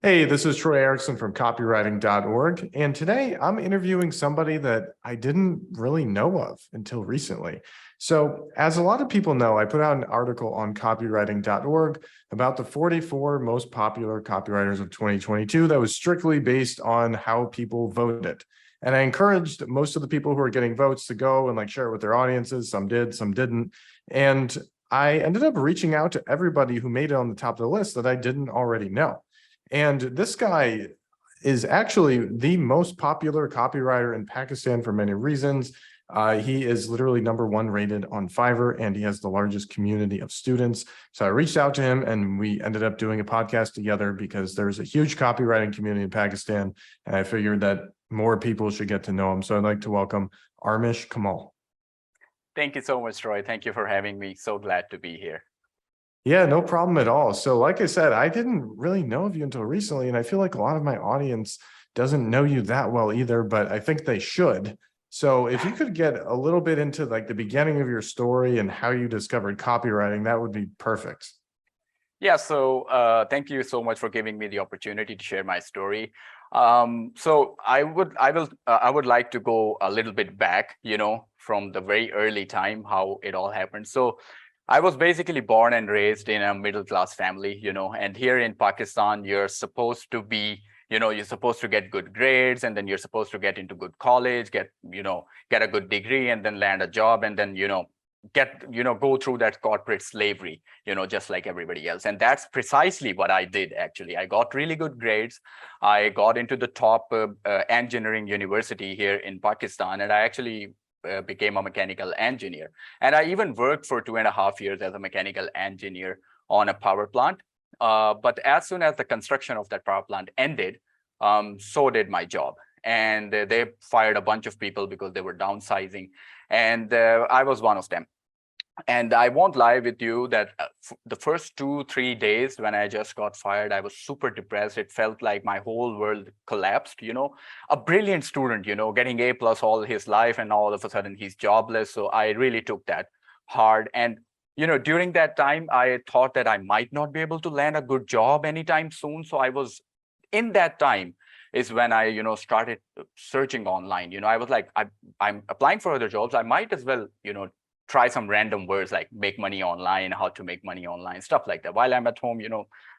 Hey, this is Troy Erickson from copywriting.org, and today I'm interviewing somebody that I didn't really know of until recently. So, as a lot of people know, I put out an article on copywriting.org about the 44 most popular copywriters of 2022 that was strictly based on how people voted. And I encouraged most of the people who are getting votes to go and share it with their audiences. Some did, some didn't. And I ended up reaching out to everybody who made it on the top of the list that I didn't already know. And this guy is actually the most popular copywriter in Pakistan for many reasons. He is literally #1 rated on Fiverr, and he has the largest community of students. So I reached out to him, and we ended up doing a podcast together because there's a huge copywriting community in Pakistan, and I figured that more people should get to know him. So I'd like to welcome Armash Kamal. Thank you so much, Troy. Thank you for having me. So glad to be here. Yeah, no problem at all. So like I said, I didn't really know of you until recently, and I feel like a lot of my audience doesn't know you that well either, but I think they should. So if you could get a little bit into the beginning of your story and how you discovered copywriting, that would be perfect. Yeah, so thank you so much for giving me the opportunity to share my story. So I would like to go a little bit back, from the very early time, how it all happened. So I was basically born and raised in a middle-class family, and here in Pakistan, you're supposed to be, you're supposed to get good grades, and then you're supposed to get into good college, get a good degree, and then land a job, and then, go through that corporate slavery, just like everybody else. And that's precisely what I did, actually. I got really good grades. I got into the top engineering university here in Pakistan, and I actually became a mechanical engineer. And I even worked for 2.5 years as a mechanical engineer on a power plant. But as soon as the construction of that power plant ended, so did my job. And they fired a bunch of people because they were downsizing. And I was one of them. And I won't lie with you that the first 2-3 days when I just got fired, I was super depressed. It felt like my whole world collapsed, a brilliant student, getting A+ all his life, and all of a sudden he's jobless. So I really took that hard. And, during that time, I thought that I might not be able to land a good job anytime soon. So I was in that time is when I, started searching online. I was like, I'm applying for other jobs. I might as well, try some random words like make money online, how to make money online, stuff like that. While I'm at home,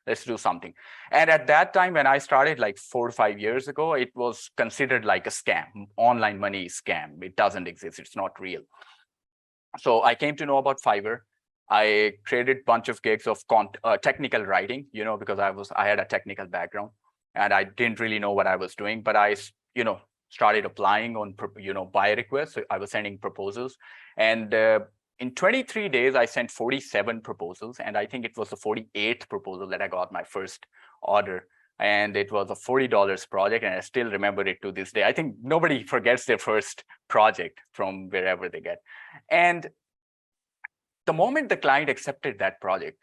let's do something. And at that time, when I started like 4 or 5 years ago, it was considered like a scam, online money scam. It doesn't exist. It's not real. So I came to know about Fiverr. I created a bunch of gigs of technical writing, because I had a technical background and I didn't really know what I was doing, but I, started applying on, buy requests. So I was sending proposals, and in 23 days, I sent 47 proposals, and I think it was the 48th proposal that I got my first order. And it was a $40 project, and I still remember it to this day. I think nobody forgets their first project from wherever they get. And the moment the client accepted that project,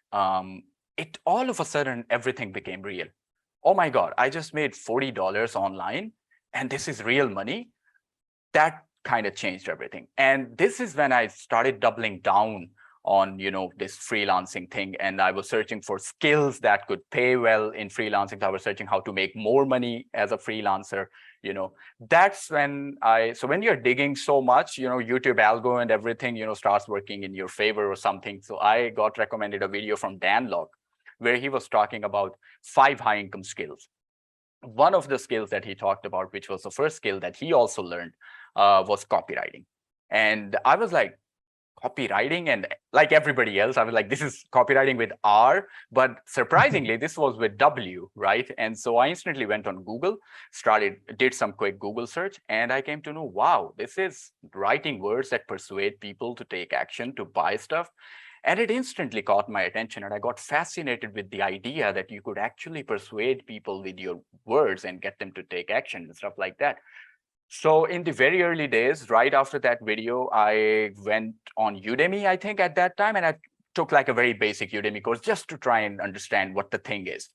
it all of a sudden, everything became real. Oh my God, I just made $40 online, and this is real money. That kind of changed everything. And this is when I started doubling down on, this freelancing thing. And I was searching for skills that could pay well in freelancing. I was searching how to make more money as a freelancer. That's when so when you're digging so much, YouTube algo and everything, starts working in your favor or something. So I got recommended a video from Dan Lok, where he was talking about 5 high income skills. One of the skills that he talked about, which was the first skill that he also learned, was copywriting. And I was like, copywriting? And like everybody else, I was like, this is copywriting with R, but surprisingly, this was with W, right? And so I instantly went on Google, did some quick Google search, and I came to know, wow, this is writing words that persuade people to take action, to buy stuff. And it instantly caught my attention, and I got fascinated with the idea that you could actually persuade people with your words and get them to take action and stuff like that. So in the very early days, right after that video, I went on Udemy, I think at that time, and I took like a very basic Udemy course just to try and understand what the thing is.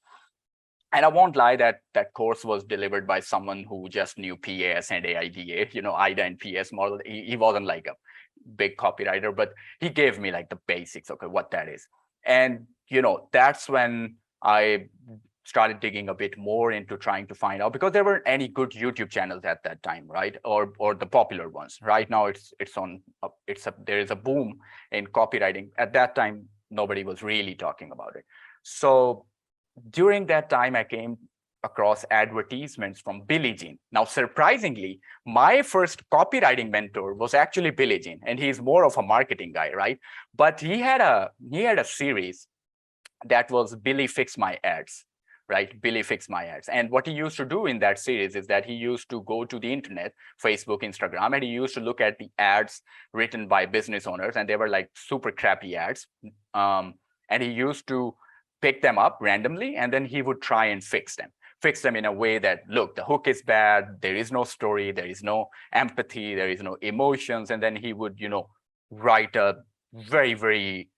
And I won't lie, that course was delivered by someone who just knew PAS and AIDA, IDA and PS model. He wasn't like a big copywriter, but he gave me like the basics, okay, what that is. And, that's when I started digging a bit more into trying to find out, because there weren't any good YouTube channels at that time, right? Or the popular ones. Right now, there is a boom in copywriting. At that time, nobody was really talking about it. So during that time, I came across advertisements from Billie Jean. Now, surprisingly, my first copywriting mentor was actually Billie Jean, and he's more of a marketing guy, right? But he had a series that was Billy Fix My Ads, right? Billy Fix My Ads. And what he used to do in that series is that he used to go to the internet, Facebook, Instagram, and he used to look at the ads written by business owners, and they were like super crappy ads. And he used to pick them up randomly, and then he would try and fix them in a way that, look, the hook is bad, there is no story, there is no empathy, there is no emotions. And then he would, write a very, very,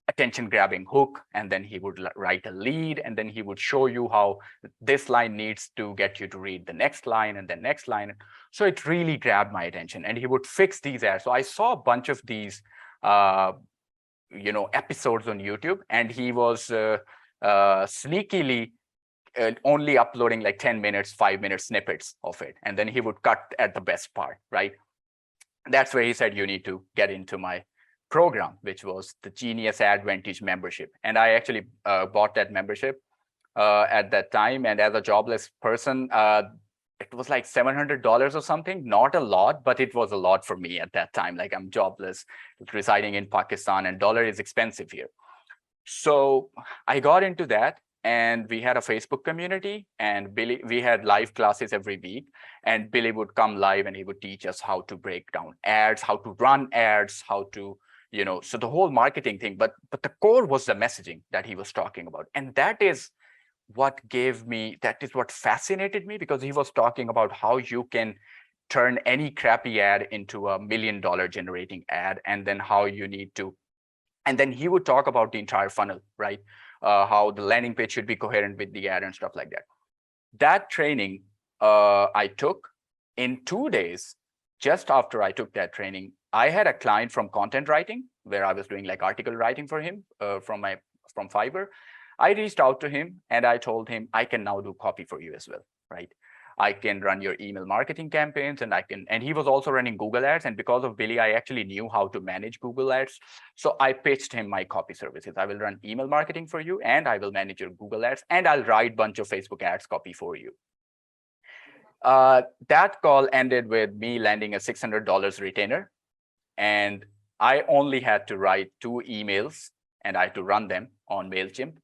attention grabbing hook, and then he would write a lead, and then he would show you how this line needs to get you to read the next line and the next line. So it really grabbed my attention, and he would fix these ads. So I saw a bunch of these episodes on YouTube, and he was sneakily only uploading like 10 minutes, 5-minute snippets of it, and then he would cut at the best part, right? That's where he said, you need to get into my program, which was the Genius Advantage membership. And I actually bought that membership at that time. And as a jobless person, it was like $700 or something. Not a lot, but it was a lot for me at that time. Like, I'm jobless, residing in Pakistan, and dollar is expensive here. So I got into that, and we had a Facebook community, and we had live classes every week, and Billy would come live and he would teach us how to break down ads, how to run ads, how to, so the whole marketing thing. But the core was the messaging that he was talking about. And that is what fascinated me, because he was talking about how you can turn any crappy ad into $1 million generating ad, and then how you need to, and then he would talk about the entire funnel, right? How the landing page should be coherent with the ad and stuff like that. That training I took in 2 days. Just after I took that training, I had a client from content writing, where I was doing like article writing for him from Fiverr. I reached out to him and I told him, I can now do copy for you as well, right? I can run your email marketing campaigns, and he was also running Google ads. And because of Billy, I actually knew how to manage Google ads. So I pitched him my copy services. I will run email marketing for you, and I will manage your Google ads, and I'll write a bunch of Facebook ads copy for you. That call ended with me landing a $600 retainer, and I only had to write 2 emails, and I had to run them on MailChimp.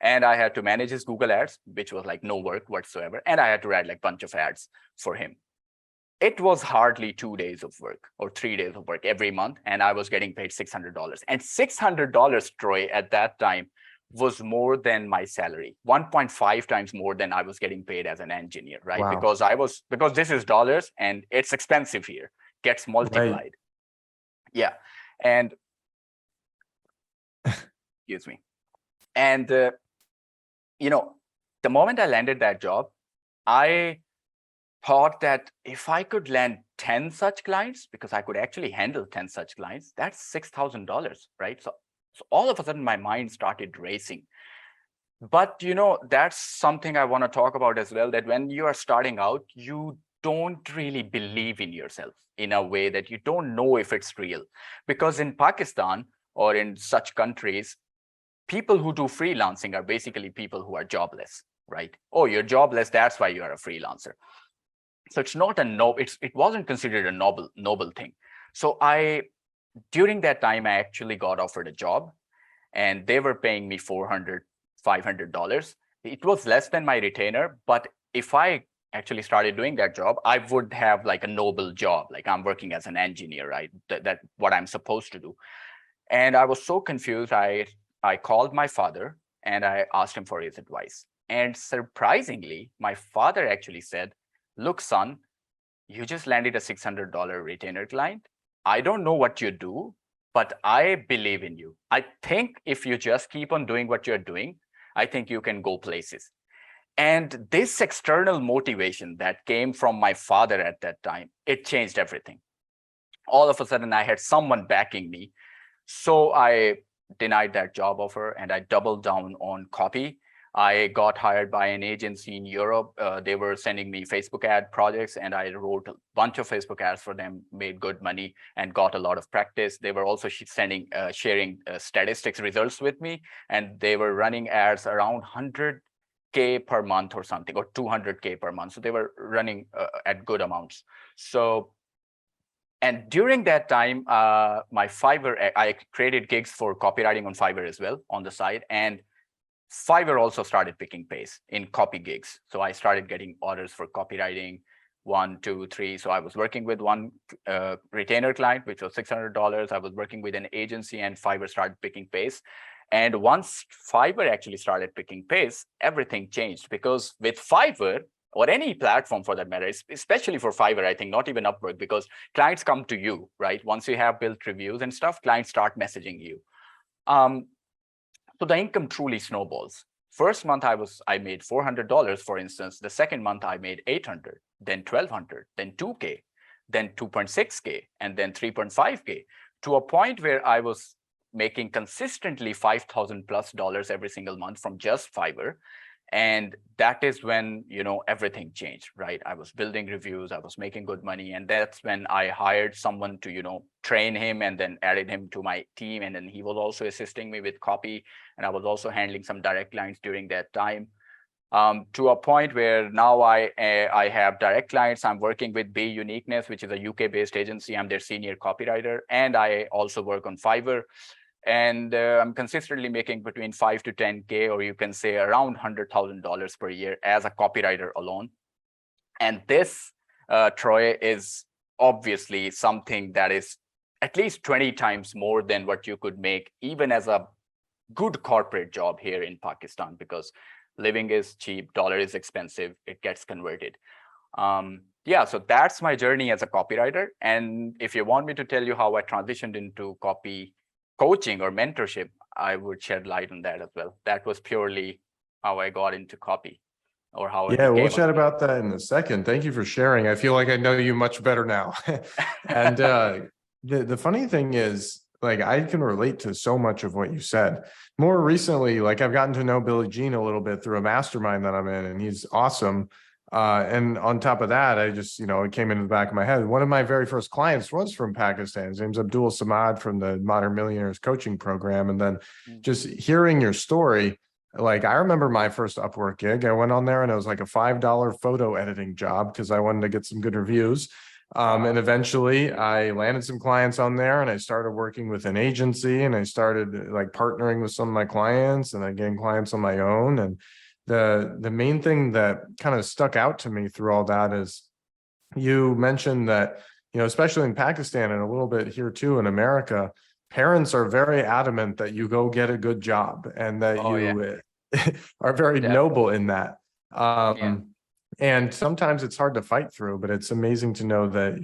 And I had to manage his Google ads, which was like no work whatsoever. And I had to write like a bunch of ads for him. It was hardly 2 days of work or 3 days of work every month. And I was getting paid $600. And $600, Troy, at that time was more than my salary, 1.5 times more than I was getting paid as an engineer, right? Wow. Because this is dollars and it's expensive here, gets multiplied. Right. Yeah. And excuse me. And the moment I landed that job, I thought that if I could land 10 such clients, because I could actually handle 10 such clients, that's $6,000, right? So all of a sudden my mind started racing. But that's something I want to talk about as well, that when you are starting out, you don't really believe in yourself in a way that you don't know if it's real. Because in Pakistan or in such countries, people who do freelancing are basically people who are jobless, right? Oh, you're jobless, that's why you are a freelancer. So it's not it wasn't considered a noble thing. So during that time, I actually got offered a job, and they were paying me $400, $500. It was less than my retainer, but if I actually started doing that job, I would have like a noble job, like I'm working as an engineer, right? That what I'm supposed to do. And I was so confused. I called my father and I asked him for his advice. And surprisingly, my father actually said, look, son, you just landed a $600 retainer client. I don't know what you do, but I believe in you. I think if you just keep on doing what you're doing, I think you can go places. And this external motivation that came from my father at that time, it changed everything. All of a sudden, I had someone backing me. So I denied that job offer and I doubled down on copy. I got hired by an agency in Europe. They were sending me Facebook ad projects, and I wrote a bunch of Facebook ads for them, made good money, and got a lot of practice. They were also sharing statistics results with me, and they were running ads around 100K per month or something, or 200K per month. So they were running at good amounts. So, and during that time, my Fiverr, I created gigs for copywriting on Fiverr as well on the side, and Fiverr also started picking pace in copy gigs. So I started getting orders for copywriting, 1, 2, 3. So I was working with one retainer client, which was $600. I was working with an agency, and Fiverr started picking pace. And once Fiverr actually started picking pace, everything changed, because with Fiverr, or any platform for that matter, especially for Fiverr, I think, not even Upwork, because clients come to you, right? Once you have built reviews and stuff, clients start messaging you. So the income truly snowballs. First month I made $400, for instance. The second month I made $800, then $1,200, then $2K, then $2.6K, and then $3.5K, to a point where I was making consistently $5,000+ every single month from just Fiverr. And that is when, everything changed, right? I was building reviews, I was making good money. And that's when I hired someone to, train him, and then added him to my team. And then he was also assisting me with copy. And I was also handling some direct clients during that time, to a point where now I have direct clients. I'm working with Bay Uniqueness, which is a UK-based agency. I'm their senior copywriter. And I also work on Fiverr. And I'm consistently making between 5 to 10K, or you can say around $100,000 per year as a copywriter alone. And this, Troy, is obviously something that is at least 20 times more than what you could make even as a good corporate job here in Pakistan, because living is cheap, dollar is expensive, it gets converted. Yeah, so that's my journey as a copywriter. And if you want me to tell you how I transitioned into copy coaching or mentorship, I would shed light on that as well. That was purely how I got into copy, or how I Yeah, we'll became chat about that in a second. Thank you for sharing. I feel like I know you much better now. And the funny thing is, like, I can relate to so much of what you said. More recently, like, I've gotten to know Billy Jean a little bit through a mastermind that I'm in, and he's awesome. And on top of that, I just, it came into the back of my head. One of my very first clients was from Pakistan. His name's Abdul Samad from the Modern Millionaires coaching program. And then just hearing your story, like, I remember my first Upwork gig. I went on there and it was like a $5 photo editing job because I wanted to get some good reviews. And eventually I landed some clients on there, and I started working with an agency, and I started like partnering with some of my clients, and then getting clients on my own. And the main thing that kind of stuck out to me through all that is, you mentioned that, especially in Pakistan and a little bit here too in America, parents are very adamant that you go get a good job, and that you are very noble in that. And sometimes it's hard to fight through, but it's amazing to know that,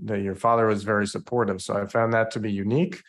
that your father was very supportive. So I found that to be unique.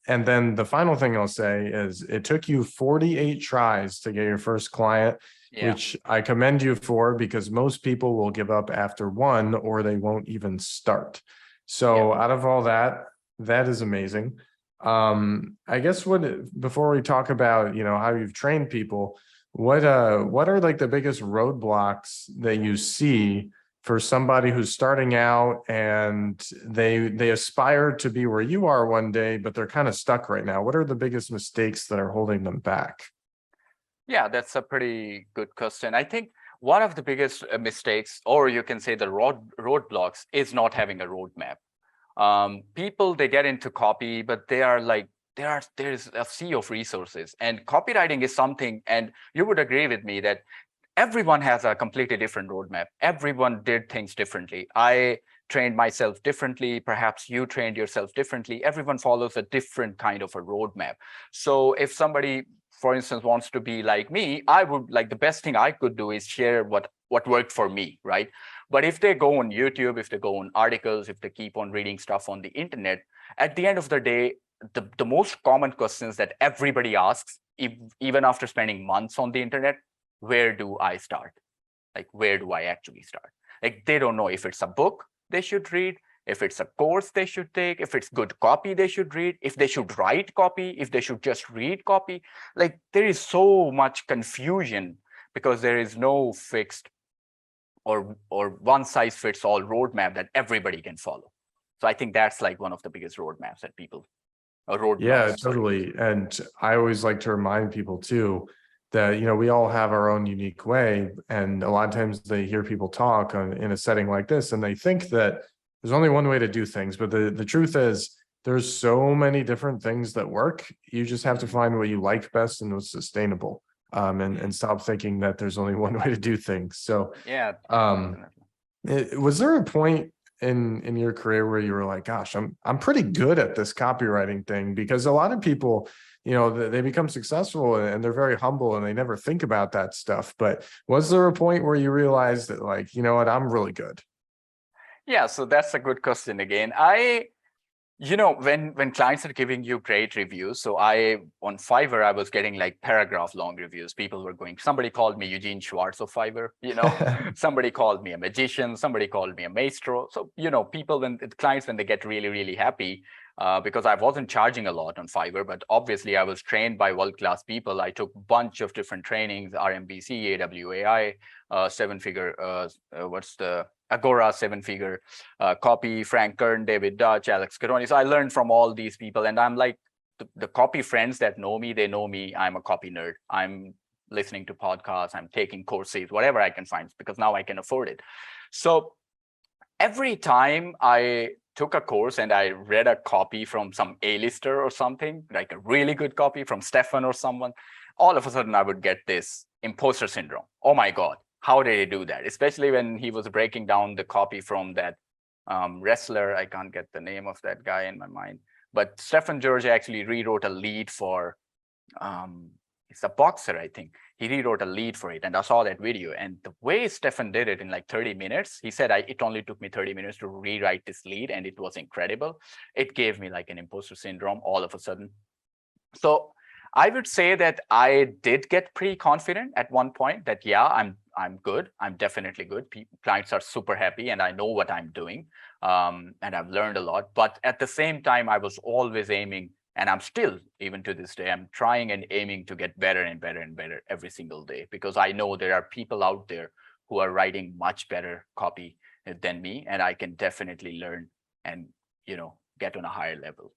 And then the final thing I'll say is, it took you 48 tries to get your first client, which I commend you for, because most people will give up after one, or they won't even start. So out of all that, that is amazing. I guess before we talk about, how you've trained people, what are like the biggest roadblocks that you see for somebody who's starting out, and they aspire to be where you are one day, but they're kind of stuck right now? What are the biggest mistakes that are holding them back? Yeah, that's a pretty good question. I think one of the biggest mistakes, or you can say the roadblocks, is not having a roadmap. People, they get into copy, but they are like, there's a sea of resources, and copywriting is something, and you would agree with me that everyone has a completely different roadmap. Everyone did things differently. I trained myself differently. Perhaps you trained yourself differently. Everyone follows a different kind of a roadmap. So if somebody, for instance, wants to be like me, I would like, the best thing I could do is share what worked for me, right? But if they go on YouTube, if they go on articles, if they keep on reading stuff on the internet, at the end of the day, the most common questions that everybody asks, even after spending months on the internet, where do I start? Like, where do I actually start? Like, they don't know if it's a book they should read, if it's a course they should take, if it's good copy they should read, if they should write copy, if they should just read copy. Like there is so much confusion because there is no fixed or one size fits all roadmap that everybody can follow. So I think that's like one of the biggest roadmaps that people, Yeah, roadblocks, sorry. totally. And I always like to remind people too that, we all have our own unique way. And a lot of times they hear people talk in a setting like this, and they think that there's only one way to do things. But the truth is there's so many different things that work. You just have to find what you like best and what's sustainable. And stop thinking that there's only one way to do things. So, Yeah, um, was there a point in your career where you were like, gosh, I'm pretty good at this copywriting thing? Because a lot of people, they become successful and they're very humble and they never think about that stuff. But was there a point where you realized that, like, you know what, I'm really good? yeah. So that's a good question again. When clients are giving you great reviews, so on Fiverr, I was getting like paragraph long reviews. People were going, somebody called me Eugene Schwartz of Fiverr, somebody called me a magician, somebody called me a maestro. So, people, clients, when they get really, really happy, because I wasn't charging a lot on Fiverr, but obviously I was trained by world-class people. I took a bunch of different trainings, RMBC, AWAI, seven-figure, Agora, seven-figure, copy, Frank Kern, David Dutch, Alex Caroni. So I learned from all these people, and I'm like, the copy friends that know me, they know me. I'm a copy nerd. I'm listening to podcasts, I'm taking courses, whatever I can find, because now I can afford it. So every time I took a course and I read a copy from some A-lister or something, like a really good copy from Stefan or someone, all of a sudden I would get this imposter syndrome. Oh my God, how did he do that? Especially when he was breaking down the copy from that wrestler. I can't get the name of that guy in my mind, but Stefan George actually rewrote a lead for, it's a boxer, I think. He rewrote a lead for it, and I saw that video. And the way Stefan did it in like 30 minutes, he said, it only took me 30 minutes to rewrite this lead, and it was incredible. It gave me like an imposter syndrome all of a sudden. So I would say that I did get pretty confident at one point that, yeah, I'm good. I'm definitely good. Clients are super happy, and I know what I'm doing. And I've learned a lot. But at the same time, I was always aiming, and I'm still, even to this day, I'm trying and aiming to get better and better and better every single day, because I know there are people out there who are writing much better copy than me, and I can definitely learn and, get on a higher level.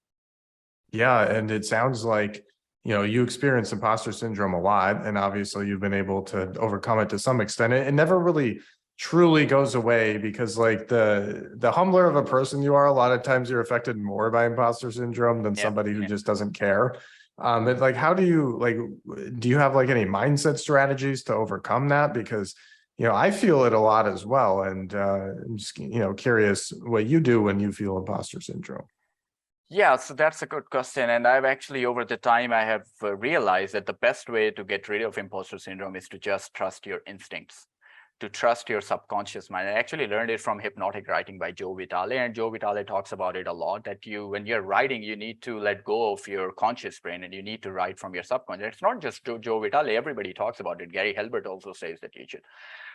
Yeah, and it sounds like, you experience imposter syndrome a lot, and obviously you've been able to overcome it to some extent. It never really truly goes away, because like the humbler of a person you are, a lot of times you're affected more by imposter syndrome than somebody who just doesn't care. But like, how do you have like any mindset strategies to overcome that? Because I feel it a lot as well, and I'm just curious what you do when you feel imposter syndrome. Yeah, so that's a good question. And I've actually, over the time, I have realized that the best way to get rid of imposter syndrome is to just trust your instincts, to trust your subconscious mind. I actually learned it from Hypnotic Writing by Joe Vitale, and Joe Vitale talks about it a lot, that when you're writing, you need to let go of your conscious brain and you need to write from your subconscious. It's not just Joe Vitale, everybody talks about it. Gary Halbert also says that you should.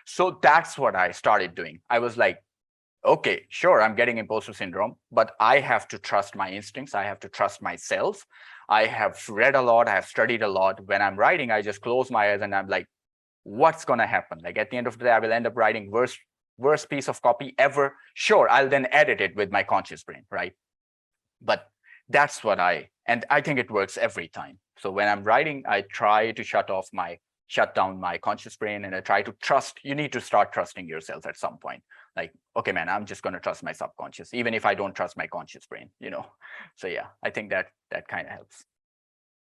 So that's what I started doing. I was like, okay, sure, I'm getting imposter syndrome, but I have to trust my instincts. I have to trust myself. I have read a lot. I have studied a lot. When I'm writing, I just close my eyes and I'm like, what's going to happen? Like at the end of the day, I will end up writing worst piece of copy ever. Sure, I'll then edit it with my conscious brain, right? But that's and I think it works every time. So when I'm writing, I try to shut down my conscious brain, and I try to trust. You need to start trusting yourself at some point. Like, okay, man, I'm just going to trust my subconscious, even if I don't trust my conscious brain, So yeah, I think that kind of helps.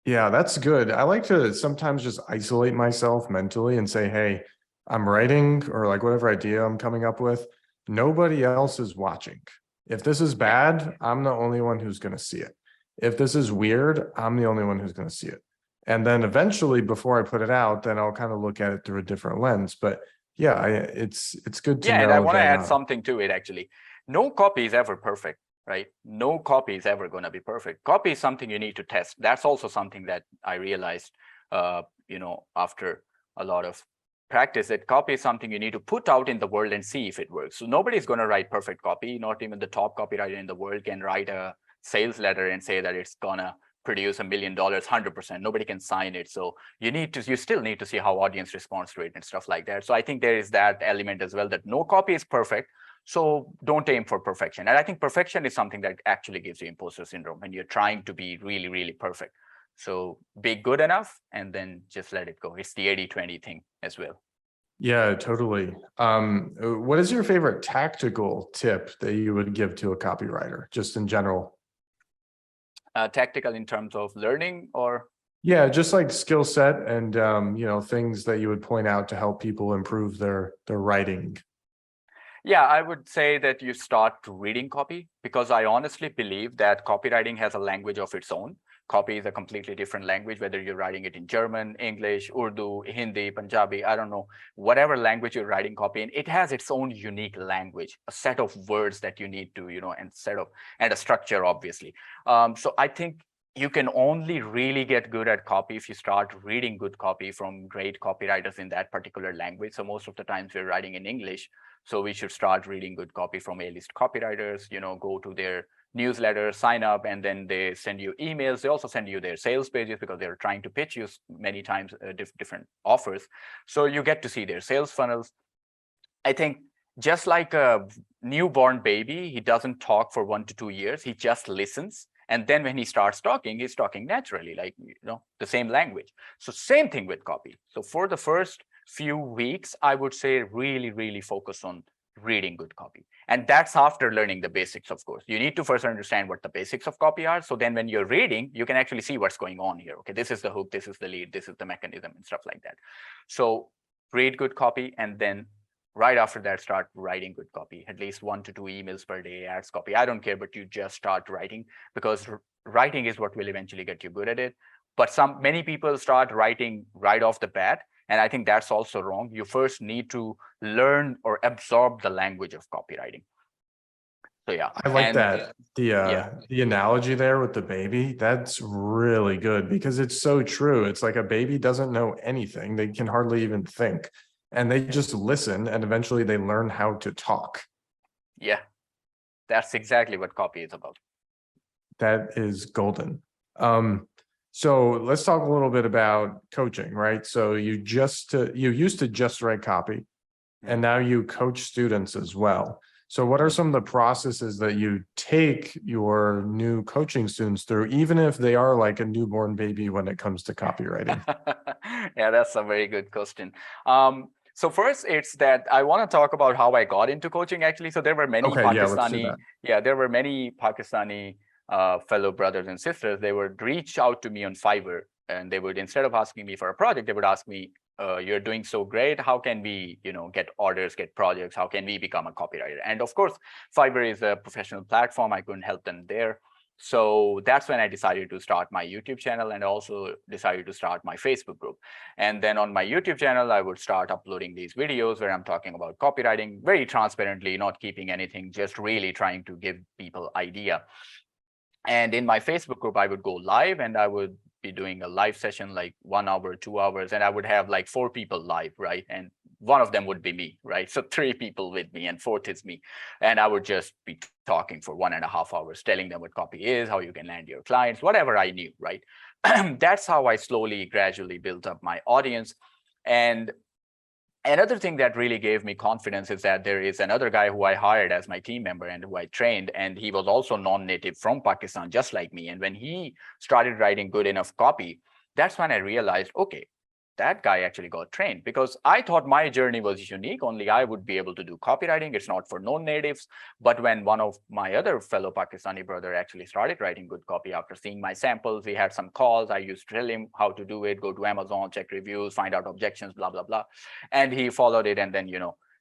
Yeah, that's good. I like to sometimes just isolate myself mentally and say, hey, I'm writing, or like whatever idea I'm coming up with, nobody else is watching. If this is bad, I'm the only one who's going to see it. If this is weird, I'm the only one who's going to see it. And then eventually, before I put it out, then I'll kind of look at it through a different lens. But yeah, it's good to know. Yeah, and I want to add something to it, actually. No copy is ever perfect, right? No copy is ever going to be perfect. Copy is something you need to test. That's also something that I realized, after a lot of practice that copy is something you need to put out in the world and see if it works. So nobody's going to write perfect copy. Not even the top copywriter in the world can write a sales letter and say that it's gonna produce $1 million 100%. Nobody can sign it. So you still need to see how audience responds to it and stuff like that. So I think there is that element as well, that no copy is perfect. So don't aim for perfection. And I think perfection is something that actually gives you imposter syndrome when you're trying to be really, really perfect. So be good enough and then just let it go. It's the 80-20 thing as well. Yeah, totally. What is your favorite tactical tip that you would give to a copywriter, just in general? Tactical in terms of learning, or? Yeah, just like skill set and, things that you would point out to help people improve their writing. Yeah, I would say that you start reading copy, because I honestly believe that copywriting has a language of its own. Copy is a completely different language, whether you're writing it in German, English, Urdu, Hindi, Punjabi, I don't know, whatever language you're writing copy in, it has its own unique language, a set of words that you need to, and a structure, obviously. So I think you can only really get good at copy if you start reading good copy from great copywriters in that particular language. So most of the times we're writing in English, so we should start reading good copy from A-list copywriters, go to their newsletter, sign up, and then they send you emails. They also send you their sales pages because they're trying to pitch you many times different offers. So you get to see their sales funnels. I think just like a newborn baby, he doesn't talk for 1 to 2 years. He just listens. And then when he starts talking, he's talking naturally, like, the same language. So same thing with copy. So for the first few weeks, I would say really, really focus on reading good copy. And that's after learning the basics, of course. You need to first understand what the basics of copy are. So then when you're reading, you can actually see what's going on here. Okay, this is the hook, this is the lead, this is the mechanism and stuff like that. So read good copy, and then right after that, start writing good copy, at least 1 to 2 emails per day, ads copy. I don't care, but you just start writing, because writing is what will eventually get you good at it. But many people start writing right off the bat. And I think that's also wrong. You first need to learn or absorb the language of copywriting. So yeah. I like that. Yeah. The analogy there with the baby, that's really good, because it's so true. It's like a baby doesn't know anything. They can hardly even think, and they just listen, and eventually they learn how to talk. Yeah, that's exactly what copy is about. That is golden. So let's talk a little bit about coaching, right? So you used to just write copy, and now you coach students as well. So what are some of the processes that you take your new coaching students through, even if they are like a newborn baby when it comes to copywriting? Yeah, that's a very good question. So first, it's that I want to talk about how I got into coaching, actually. So there were many there were many Pakistani fellow brothers and sisters. They would reach out to me on Fiverr, and they would, instead of asking me for a project, they would ask me, you're doing so great, how can we get orders, get projects, how can we become a copywriter? And of course, Fiverr is a professional platform. I couldn't help them there. So that's when I decided to start my YouTube channel, and also decided to start my Facebook group. And then on my YouTube channel, I would start uploading these videos where I'm talking about copywriting very transparently, not keeping anything, just really trying to give people idea. And in my Facebook group, I would go live, and I would be doing a live session like 1 hour, 2 hours, and I would have like 4 people live, right? And one of them would be me, right? So 3 people with me, and 4th is me. And I would just be talking for 1.5 hours, telling them what copy is, how you can land your clients, whatever I knew, right? That's how I slowly, gradually built up my audience. And another thing that really gave me confidence is that there is another guy who I hired as my team member and who I trained, and he was also non-native from Pakistan, just like me. And when he started writing good enough copy, that's when I realized, okay, that guy actually got trained, because I thought my journey was unique. Only I would be able to do copywriting. It's not for non-natives. But when one of my other fellow Pakistani brother actually started writing good copy after seeing my samples, we had some calls. I used to tell him how to do it, go to Amazon, check reviews, find out objections, blah, blah, blah. And he followed it. And then,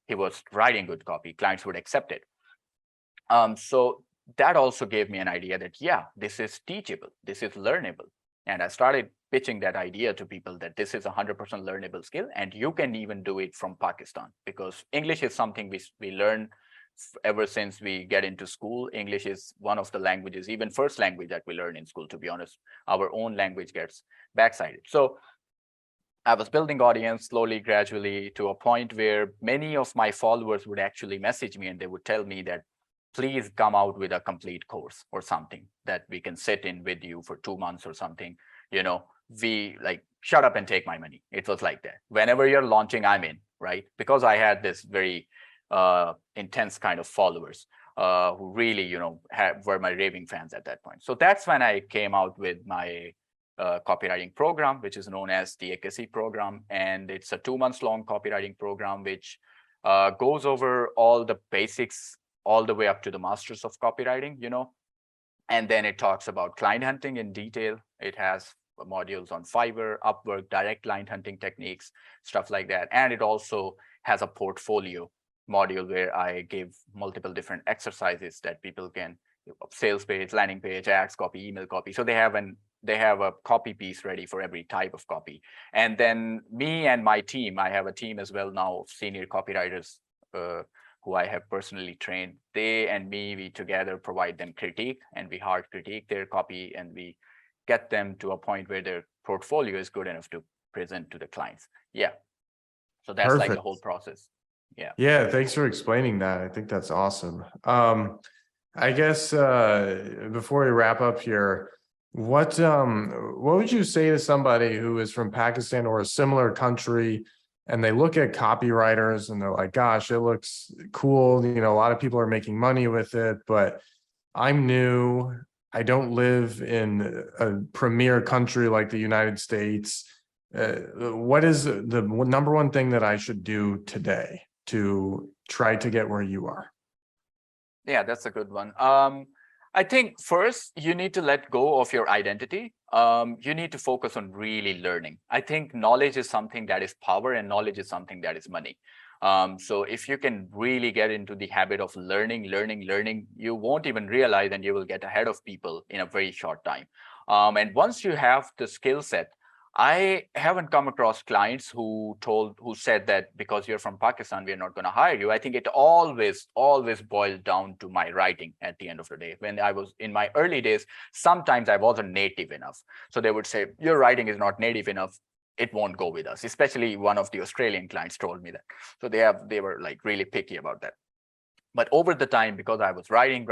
he was writing good copy. Clients would accept it. So that also gave me an idea that, yeah, this is teachable. This is learnable. And I started pitching that idea to people that this is 100% learnable skill, and you can even do it from Pakistan, because English is something we learn ever since we get into school. English is one of the languages, even first language that we learn in school, to be honest. Our own language gets backsided. So I was building audience slowly, gradually, to a point where many of my followers would actually message me and they would tell me that, please come out with a complete course or something that we can sit in with you for 2 months or something. We like, shut up and take my money. It was like that. Whenever you're launching, I'm in, right? Because I had this very intense kind of followers who really, were my raving fans at that point. So that's when I came out with my copywriting program, which is known as the AKC program. And it's a 2 months long copywriting program, which goes over all the basics all the way up to the masters of copywriting, and then it talks about client hunting in detail. It has modules on Fiverr, Upwork, direct client hunting techniques, stuff like that. And it also has a portfolio module where I give multiple different exercises that people can, sales page, landing page, ads copy, email copy. So they have a copy piece ready for every type of copy. And then me and my team, I have a team as well now of senior copywriters who I have personally trained. They and me, we together provide them critique, and we hard critique their copy, and we get them to a point where their portfolio is good enough to present to the clients. Yeah. So that's like the whole process. Yeah. Yeah. Thanks for explaining that. I think that's awesome. I guess before we wrap up here, what would you say to somebody who is from Pakistan or a similar country, and they look at copywriters and they're like, gosh, it looks cool. A lot of people are making money with it, but I'm new. I don't live in a premier country like the United States. What is the number one thing that I should do today to try to get where you are? Yeah, that's a good one. I think first you need to let go of your identity. You need to focus on really learning. I think knowledge is something that is power, and knowledge is something that is money. So if you can really get into the habit of learning, you won't even realize, and you will get ahead of people in a very short time. And once you have the skill set, I haven't come across clients who said that because you're from Pakistan, we're not going to hire you. I think it always boils down to my writing at the end of the day. When I was in my early days, sometimes I wasn't native enough. So they would say, your writing is not native enough. It won't go with us. Especially one of the Australian clients told me that. So they were like really picky about that. But over the time, because I was writing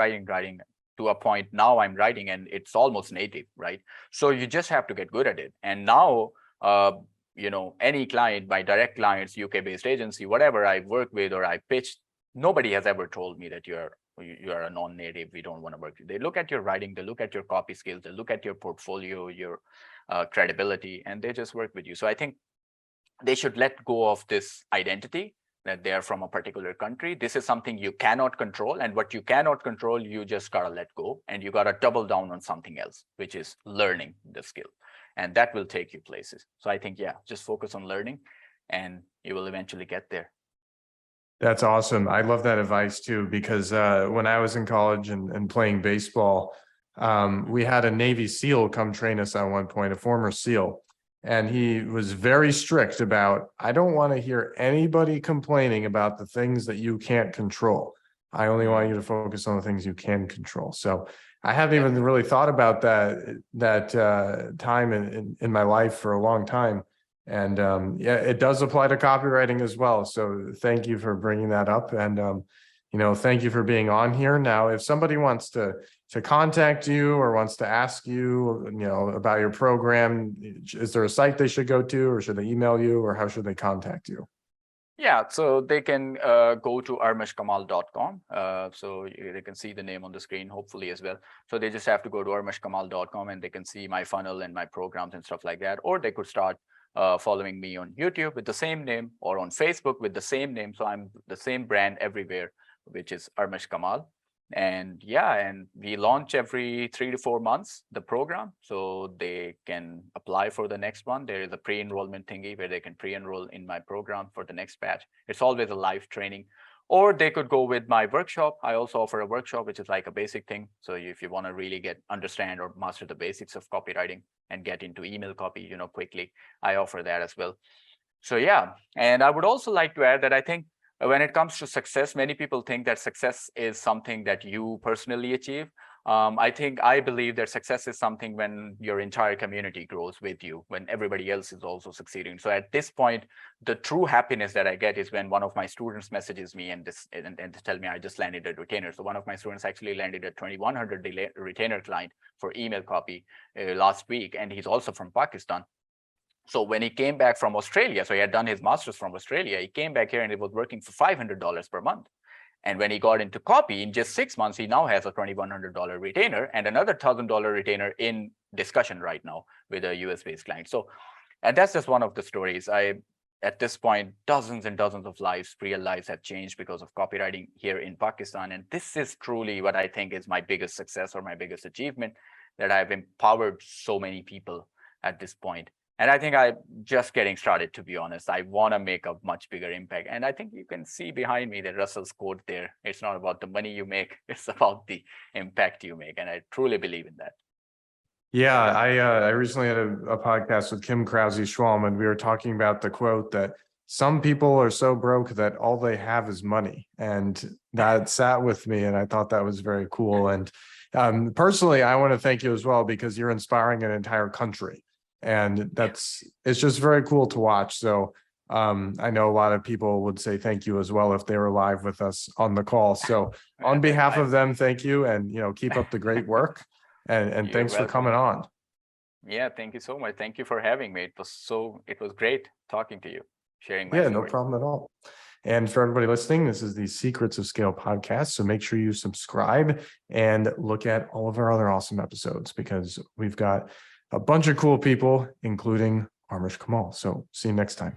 to a point, now I'm writing and it's almost native, right? So you just have to get good at it. And now, any client, my direct clients, UK-based agency, whatever I work with or I pitched, nobody has ever told me that you are a non-native, we don't want to work with you. They look at your writing, they look at your copy skills, they look at your portfolio, your credibility, and they just work with you. So I think they should let go of this identity that they are from a particular country. This is something you cannot control, and what you cannot control, you just gotta let go, and you gotta double down on something else, which is learning the skill, and that will take you places. So I think, yeah, just focus on learning and you will eventually get there. That's awesome. I love that advice too, because when I was in college and playing baseball, we had a Navy SEAL come train us at one point, a former SEAL. And he was very strict about, I don't want to hear anybody complaining about the things that you can't control. I only want you to focus on the things you can control. So I haven't even really thought about that time in my life for a long time. And yeah, it does apply to copywriting as well. So thank you for bringing that up. And thank you for being on here. Now, if somebody wants to contact you or wants to ask you, about your program, is there a site they should go to, or should they email you, or how should they contact you? Yeah, so they can go to armashkamal.com. So they can see the name on the screen, hopefully, as well. So they just have to go to armashkamal.com and they can see my funnel and my programs and stuff like that. Or they could start following me on YouTube with the same name, or on Facebook with the same name. So I'm the same brand everywhere, which is Armash Kamal. And yeah, and we launch every 3 to 4 months the program, so they can apply for the next one. There is a pre-enrollment thingy where they can pre-enroll in my program for the next batch. It's always a live training. Or they could go with my workshop. I also offer a workshop, which is like a basic thing. So if you want to really understand or master the basics of copywriting and get into email copy, quickly, I offer that as well. So yeah, and I would also like to add that I think when it comes to success, many people think that success is something that you personally achieve. I believe that success is something when your entire community grows with you, when everybody else is also succeeding. So at this point, the true happiness that I get is when one of my students messages me and tell me I just landed a retainer. So one of my students actually landed a 2100 retainer client for email copy last week, and he's also from Pakistan. So when he came back from Australia, so he had done his master's from Australia, he came back here and he was working for $500 per month. And when he got into copy, in just 6 months, he now has a $2,100 retainer and another $1,000 retainer in discussion right now with a US-based client. So, and that's just one of the stories. At this point, dozens and dozens of lives, real lives have changed because of copywriting here in Pakistan. And this is truly what I think is my biggest success or my biggest achievement, that I've empowered so many people at this point. And I think I'm just getting started, to be honest. I want to make a much bigger impact. And I think you can see behind me that Russell's quote there. It's not about the money you make, it's about the impact you make. And I truly believe in that. Yeah, I recently had a podcast with Kim Krause-Schwalm, and we were talking about the quote that some people are so broke that all they have is money. And that sat with me, and I thought that was very cool. And personally, I want to thank you as well, because you're inspiring an entire country. And it's just very cool to watch. So I know a lot of people would say thank you as well if they were live with us on the call. So on behalf of them, thank you, and keep up the great work. And thanks for coming on. Yeah, thank you so much. Thank you for having me. It was great talking to you, sharing my story. No problem at all. And for everybody listening, this is the Secrets of Scale podcast. So make sure you subscribe and look at all of our other awesome episodes, because we've got a bunch of cool people, including Armash Kamal. So see you next time.